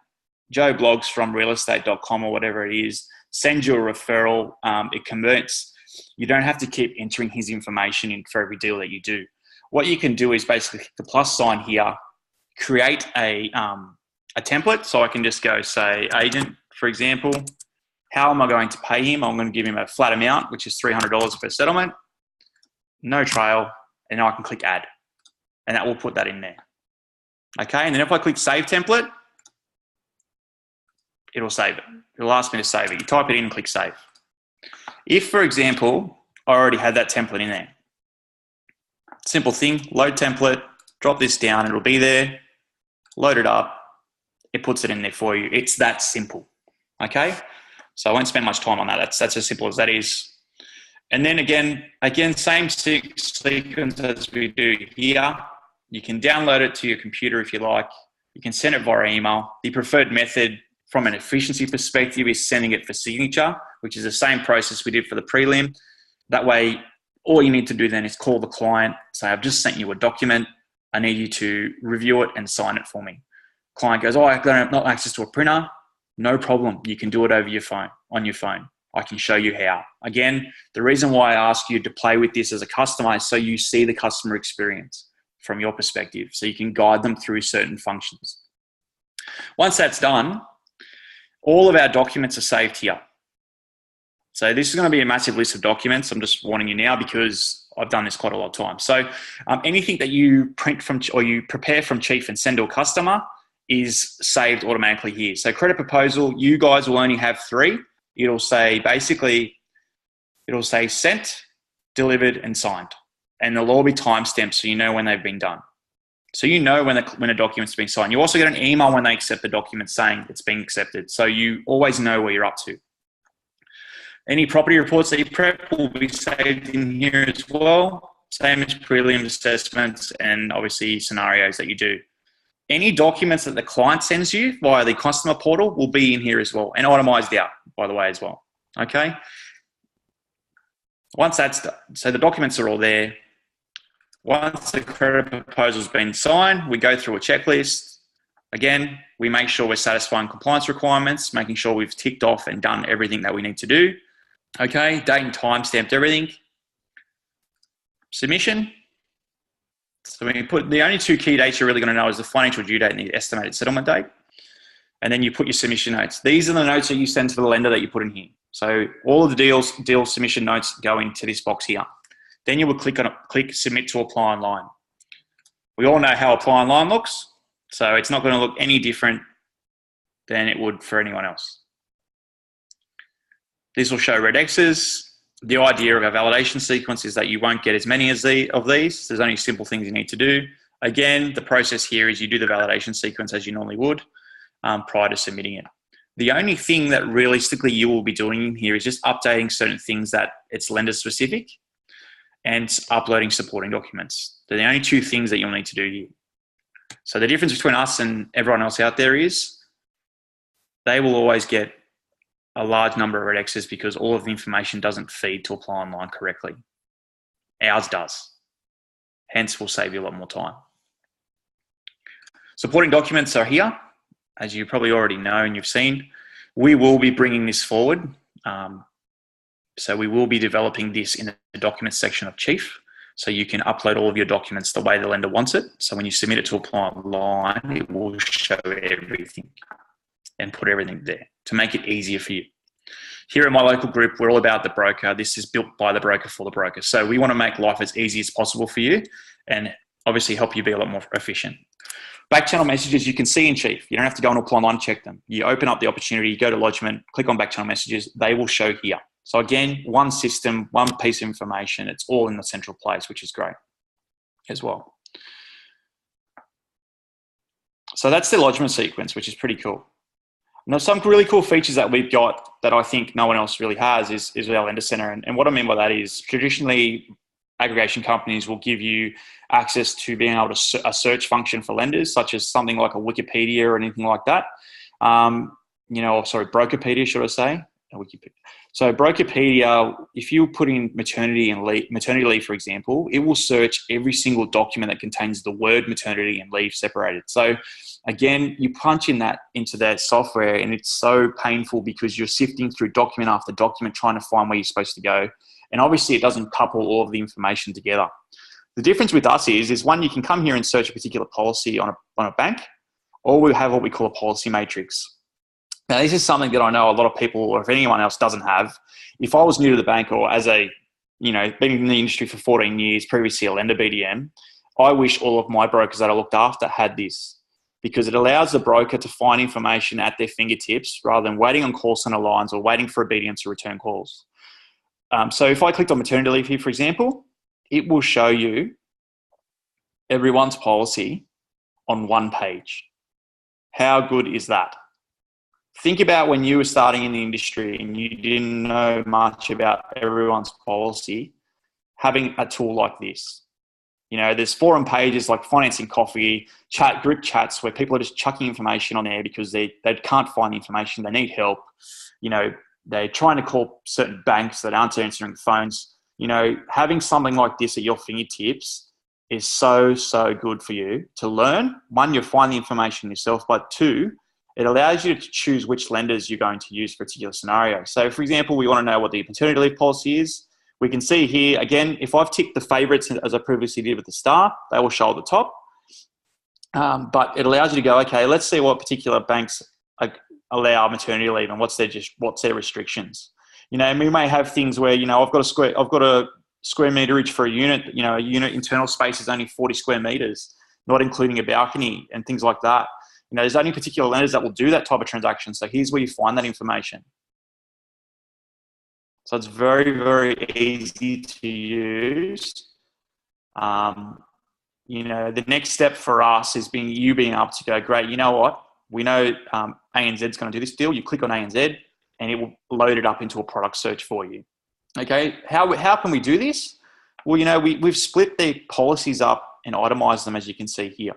Joe Blogs from realestate.com or whatever it is sends you a referral, it converts. You don't have to keep entering his information in for every deal that you do. What you can do is basically click the plus sign here, create a template. So I can just go say agent, for example. How am I going to pay him? I'm going to give him a flat amount, which is $300 per settlement. No trail. And now I can click add. And that will put that in there. Okay, and then if I click save template, it'll save it. It'll ask me to save it. You type it in and click save. If, for example, I already had that template in there, simple thing, load template, drop this down, it'll be there, load it up, it puts it in there for you. It's that simple, okay? So I won't spend much time on that. That's as simple as that is. And then again, same sequence as we do here. You can download it to your computer if you like. You can send it via email. The preferred method from an efficiency perspective is sending it for signature, which is the same process we did for the prelim. That way, all you need to do then is call the client, say, I've just sent you a document. I need you to review it and sign it for me. Client goes, I don't have not access to a printer. No problem. You can do it over your phone, on your phone. I can show you how. Again, the reason why I ask you to play with this as a customer is so you see the customer experience from your perspective, so you can guide them through certain functions. Once that's done, all of our documents are saved here. So this is going to be a massive list of documents. I'm just warning you now because I've done this quite a lot of times. So anything that you print from or you prepare from Chief and send to a customer is saved automatically here. So credit proposal, you guys will only have 3. It'll say sent, delivered, and signed. And they'll all be timestamped so you know when they've been done. So you know when a document's been signed. You also get an email when they accept the document saying it's been accepted. So you always know where you're up to. Any property reports that you prep will be saved in here as well. Same as prelim assessments and obviously scenarios that you do. Any documents that the client sends you via the customer portal will be in here as well and itemized out, by the way, as well. Okay. Once that's done, so the documents are all there. Once the credit proposal's been signed, we go through a checklist. Again, we make sure we're satisfying compliance requirements, making sure we've ticked off and done everything that we need to do. Okay, date and time stamped everything. Submission. So we put the only 2 key dates you're really going to know is the financial due date and the estimated settlement date. And then you put your submission notes. These are the notes that you send to the lender that you put in here. So all of the deal submission notes go into this box here. Then you will click submit to apply online. We all know how apply online looks, so it's not going to look any different than it would for anyone else. This will show red X's. The idea of a validation sequence is that you won't get as many of these. There's only simple things you need to do. Again, the process here is you do the validation sequence as you normally would prior to submitting it. The only thing that realistically you will be doing in here is just updating certain things that it's lender specific and uploading supporting documents. They're the only 2 things that you'll need to do here. So the difference between us and everyone else out there is they will always get a large number of red X's because all of the information doesn't feed to apply online correctly. Ours does. Hence, we'll save you a lot more time. Supporting documents are here. As you probably already know and you've seen, we will be bringing this forward. So we will be developing this in the documents section of Chief. So you can upload all of your documents the way the lender wants it. So when you submit it to apply online, it will show everything and put everything there to make it easier for you. Here at my local group, we're all about the broker. This is built by the broker for the broker. So we want to make life as easy as possible for you and obviously help you be a lot more efficient. Back channel messages you can see in Chief. You don't have to go and apply online, check them. You open up the opportunity, you go to lodgement, click on back channel messages, they will show here. So again, one system, one piece of information, it's all in the central place, which is great as well. So that's the lodgement sequence, which is pretty cool. Now, some really cool features that we've got that I think no one else really has is our lender center. And what I mean by that is traditionally aggregation companies will give you access to being able to a search function for lenders, such as something like a Wikipedia or anything like that. Brokerpedia, should I say? Wikipedia. So Brokerpedia, if you put in maternity leave, for example, it will search every single document that contains the word maternity and leave separated. So again, you punch in that into their software and it's so painful because you're sifting through document after document trying to find where you're supposed to go. And obviously it doesn't couple all of the information together. The difference with us is one, you can come here and search a particular policy on a bank, or we have what we call a policy matrix. Now, this is something that I know a lot of people, or if anyone else doesn't have. If I was new to the bank or been in the industry for 14 years, previously a lender BDM, I wish all of my brokers that I looked after had this, because it allows the broker to find information at their fingertips rather than waiting on call center lines or waiting for a BDM to return calls. So if I clicked on maternity leave here, for example, it will show you everyone's policy on one page. How good is that? Think about when you were starting in the industry and you didn't know much about everyone's policy, having a tool like this. There's forum pages like Financing Coffee, group chats where people are just chucking information on there because they can't find the information, they need help. They're trying to call certain banks that aren't answering the phones. Having something like this at your fingertips is so, so good for you to learn. One, you'll find the information yourself, but two, it allows you to choose which lenders you're going to use for a particular scenario. So for example, we want to know what the maternity leave policy is. We can see here, again, if I've ticked the favorites as I previously did with the star, they will show at the top. But it allows you to go, okay, let's see what particular banks allow maternity leave and what's their restrictions. And we may have things where, I've got a square meterage for a unit, a unit internal space is only 40 square meters, not including a balcony and things like that. There's only particular lenders that will do that type of transaction. So here's where you find that information. So it's very, very easy to use. The next step for us is being able to go, great, you know what? We know ANZ is going to do this deal. You click on ANZ and it will load it up into a product search for you. Okay, how can we do this? Well, we've split the policies up and itemized them, as you can see here.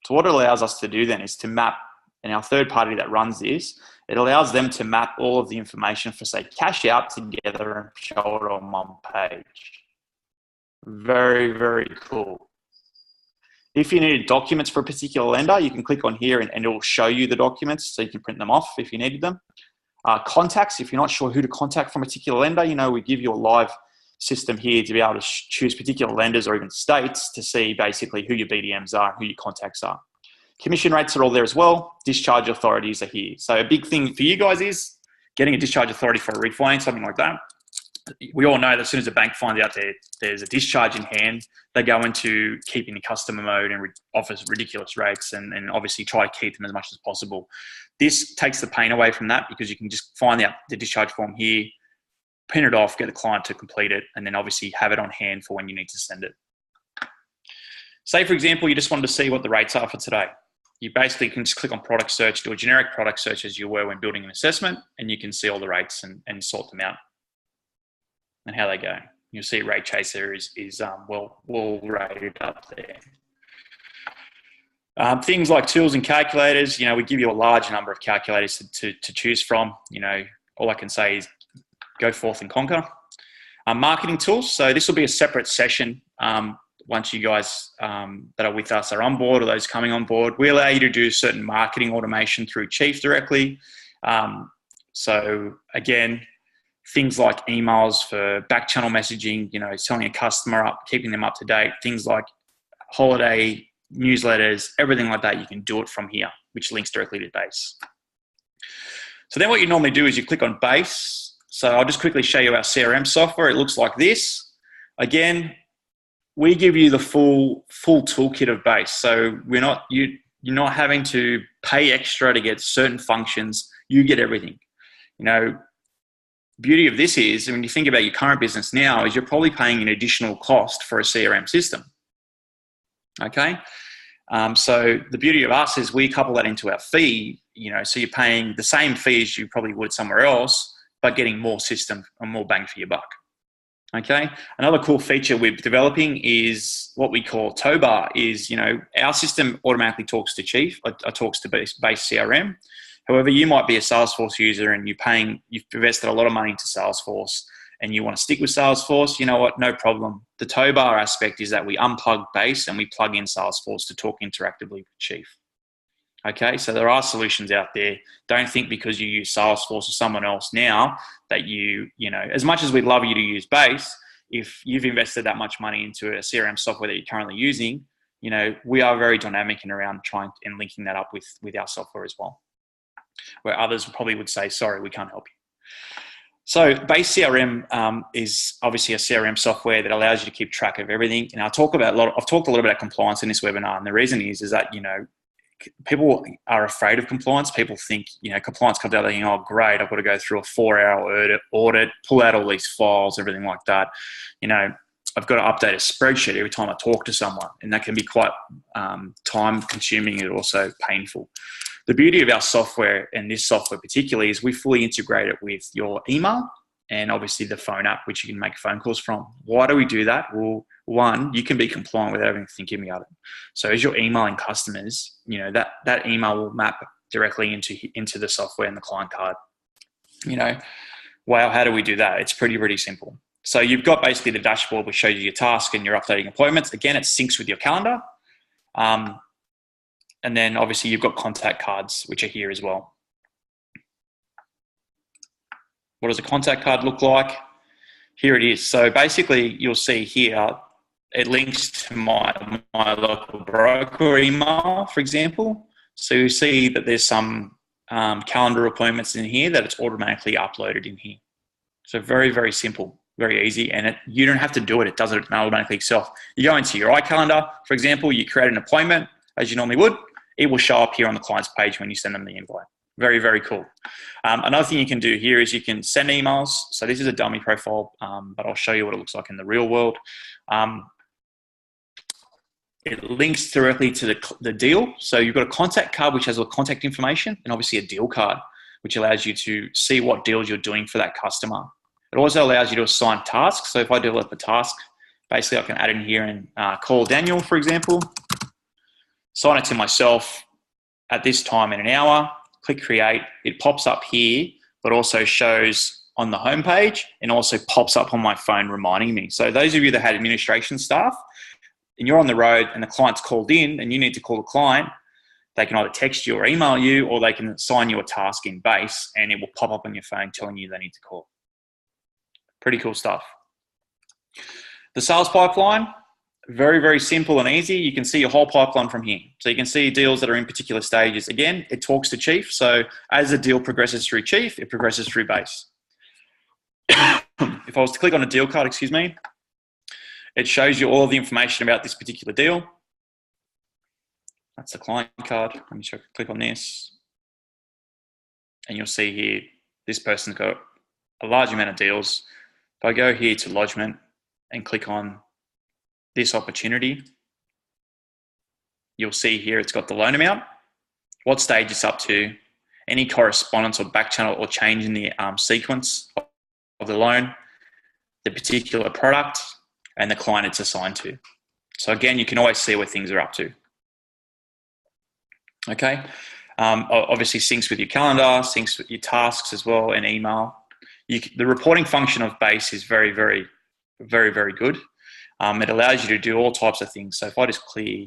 So what it allows us to do then is to map, and our third party that runs this, it allows them to map all of the information for, say, cash out together and show it on one page. Very, very cool. If you need documents for a particular lender, you can click on here and it will show you the documents so you can print them off if you needed them. Contacts, if you're not sure who to contact from a particular lender, we give you a live system here to be able to choose particular lenders or even states to see basically who your BDMs are, who your contacts are. Commission rates are all there as well. Discharge authorities are here. So a big thing for you guys is getting a discharge authority for a refinance, something like that. We all know that as soon as a bank finds out there's a discharge in hand, they go into keeping the customer mode and offers ridiculous rates and obviously try to keep them as much as possible. This takes the pain away from that because you can just find out the discharge form here, print it off, get the client to complete it, and then obviously have it on hand for when you need to send it. Say, for example, you just wanted to see what the rates are for today. You basically can just click on product search, do a generic product search as you were when building an assessment, and you can see all the rates and sort them out and how they go. You'll see Rate Chaser is well rated up there. Things like tools and calculators, we give you a large number of calculators to choose from. All I can say is go forth and conquer. Marketing tools. So this will be a separate session. Once you guys that are with us are on board or those coming on board, we allow you to do certain marketing automation through Chief directly. So again, things like emails for back channel messaging, selling a customer up, keeping them up to date, things like holiday newsletters, everything like that, you can do it from here, which links directly to Base. So then what you normally do is you click on Base. So I'll just quickly show you our CRM software. It looks like this. Again, we give you the full toolkit of Base. So You're not having to pay extra to get certain functions. You get everything. You know, beauty of this is, when you think about your current business now, is you're probably paying an additional cost for a CRM system. Okay. So the beauty of us is we couple that into our fee, so you're paying the same fee as you probably would somewhere else, but getting more system and more bang for your buck. Okay. Another cool feature we're developing is what we call tow bar. Is, our system automatically talks to Chief, or talks to base CRM. However, you might be a Salesforce user and you've invested a lot of money into Salesforce and you want to stick with Salesforce. You know what? No problem. The tow bar aspect is that we unplug base and we plug in Salesforce to talk interactively with Chief. Okay, so there are solutions out there. Don't think because you use Salesforce or someone else now that as much as we'd love you to use base, if you've invested that much money into a CRM software that you're currently using, we are very dynamic and around trying and linking that up with our software as well, where others probably would say, sorry, we can't help you. So base CRM is obviously a CRM software that allows you to keep track of everything. And I've talked a little bit about compliance in this webinar. And the reason is that, people are afraid of compliance. People think, compliance comes out thinking, oh, great, I've got to go through a 4-hour audit, pull out all these files, everything like that. I've got to update a spreadsheet every time I talk to someone. And that can be quite time consuming and also painful. The beauty of our software, and this software particularly, is we fully integrate it with your email and obviously the phone app, which you can make phone calls from. Why do we do that? Well, one, you can be compliant without even thinking about it. So as you're emailing customers, that email will map directly into the software and the client card. Wow, how do we do that? It's pretty simple. So you've got basically the dashboard which shows you your task and your updating appointments. Again, it syncs with your calendar. And then obviously you've got contact cards, which are here as well. What does a contact card look like? Here it is. So basically you'll see here, it links to my local broker email, for example. So you see that there's some calendar appointments in here that it's automatically uploaded in here. So very simple, very easy. And you don't have to do it. It does it automatically itself. You go into your iCalendar, for example, you create an appointment as you normally would. It will show up here on the client's page when you send them the invite. Very cool. Another thing you can do here is you can send emails. So this is a dummy profile, but I'll show you what it looks like in the real world. It links directly to the deal. So you've got a contact card, which has all contact information, and obviously a deal card, which allows you to see what deals you're doing for that customer. It also allows you to assign tasks. So if I develop a task, basically I can add in here and call Daniel, for example, sign it to myself at this time in an hour, click create. It pops up here, but also shows on the homepage and also pops up on my phone reminding me. So those of you that had administration staff and you're on the road and the client's called in and you need to call the client, they can either text you or email you, or they can assign you a task in base and it will pop up on your phone telling you they need to call. Pretty cool stuff. The sales pipeline, very simple and easy. You can see your whole pipeline from here. So you can see deals that are in particular stages. Again, it talks to Chief. So as the deal progresses through Chief, it progresses through base. If I was to click on a deal card, it shows you all of the information about this particular deal. That's the client card. Let me click on this. And you'll see here, this person's got a large amount of deals. If I go here to lodgement and click on this opportunity, you'll see here it's got the loan amount, what stage it's up to, any correspondence or back channel or change in the sequence of the loan, the particular product, and the client it's assigned to. So again, you can always see where things are up to. Okay. Obviously syncs with your calendar, syncs with your tasks as well, and email. The reporting function of base is very good. It allows you to do all types of things. So if I just clear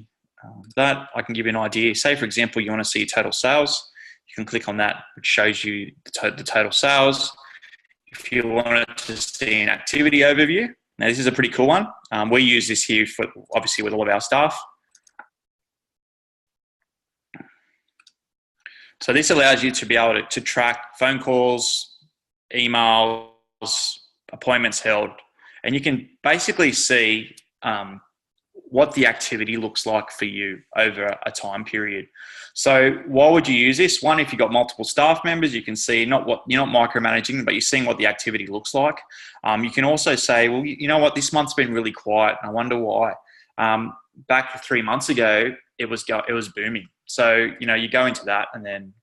that, I can give you an idea. Say, for example, you want to see total sales. You can click on that, which shows you the total sales. If you wanted to see an activity overview, now this is a pretty cool one. We use this here for obviously with all of our staff. So this allows you to be able to track phone calls, emails, appointments held, and you can basically see what the activity looks like for you over a time period. So why would you use this? One, if you've got multiple staff members, you can see you're not micromanaging, but you're seeing what the activity looks like. You can also say, well, you know what, this month's been really quiet, and I wonder why. Back 3 months ago, it was booming. So, you go into that, and then,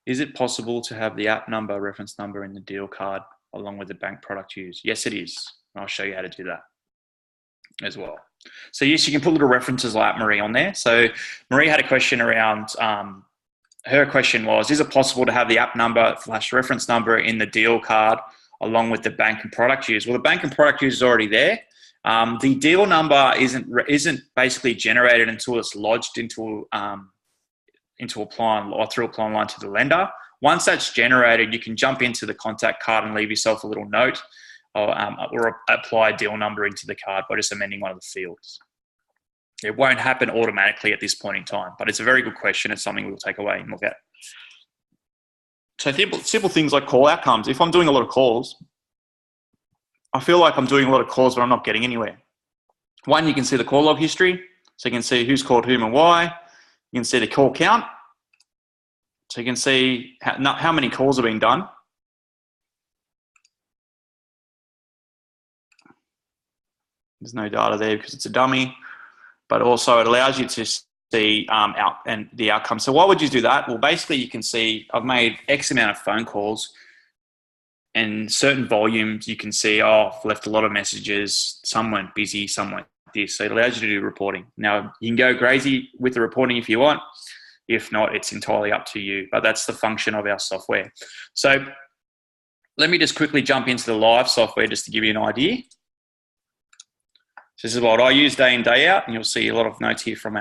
is it possible to have the app number, reference number in the deal card along with the bank product used? Yes, it is. I'll show you how to do that as well. So yes, you can put little references like Marie on there. So Marie had a question around, her question was, is it possible to have the app number / reference number in the deal card along with the bank and product use? Well, the bank and product use is already there. The deal number isn't basically generated until it's lodged into apply or through apply line to the lender. Once that's generated, you can jump into the contact card and leave yourself a little note or apply a deal number into the card by just amending one of the fields. It won't happen automatically at this point in time, but it's a very good question. It's something we'll take away and look at. So simple things like call outcomes. If I'm doing a lot of calls, I feel like I'm doing a lot of calls, but I'm not getting anywhere. One, you can see the call log history. So you can see who's called whom and why. You can see the call count. So you can see how many calls have been done. There's no data there because it's a dummy, but also it allows you to see the outcome. So why would you do that? Well, basically you can see I've made X amount of phone calls, and certain volumes you can see, I've left a lot of messages, some went busy, some went this. So it allows you to do reporting. Now you can go crazy with the reporting if you want. If not, it's entirely up to you, but that's the function of our software. So let me just quickly jump into the live software just to give you an idea. So this is what I use day in, day out, and you'll see a lot of notes here from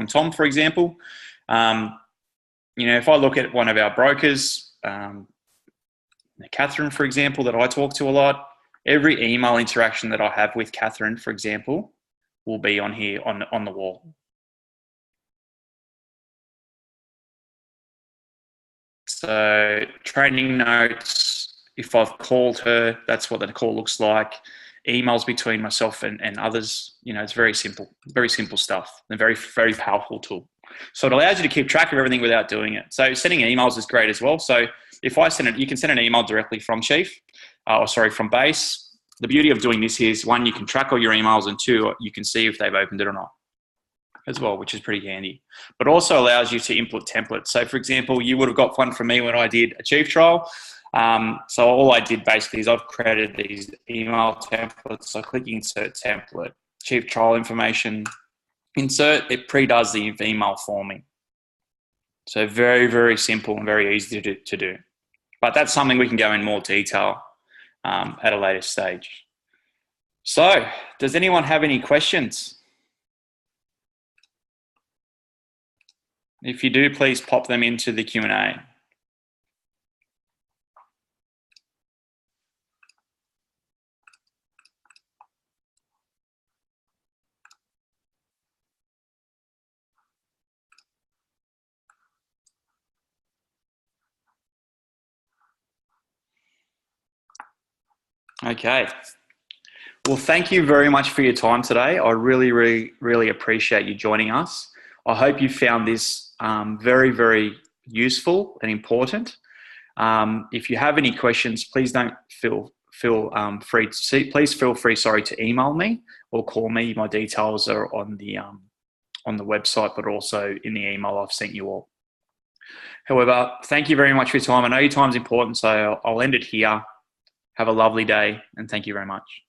Tom, for example. If I look at one of our brokers, Catherine, for example, that I talk to a lot, every email interaction that I have with Catherine, for example, will be on here on the wall. So training notes, if I've called her, that's what the call looks like. Emails between myself and others, it's very simple stuff. A very, very powerful tool. So it allows you to keep track of everything without doing it. So sending emails is great as well. So if I send it, you can send an email directly from from Base. The beauty of doing this is, one, you can track all your emails, and two, you can see if they've opened it or not as well, which is pretty handy. But also allows you to input templates. So for example, you would have got one from me when I did a chief trial. So all I did basically is I've created these email templates. So click insert template, chief trial information, insert, it pre-does the email for me. So very, very simple and very easy to do. But that's something we can go in more detail at a later stage. So does anyone have any questions? If you do, please pop them into the Q&A. Okay. Well, thank you very much for your time today. I really, really, really appreciate you joining us. I hope you found this very, very useful and important. If you have any questions, please don't feel free to email me or call me. My details are on the website, but also in the email I've sent you all. However, thank you very much for your time. I know your time's important, so I'll end it here. Have a lovely day, and thank you very much.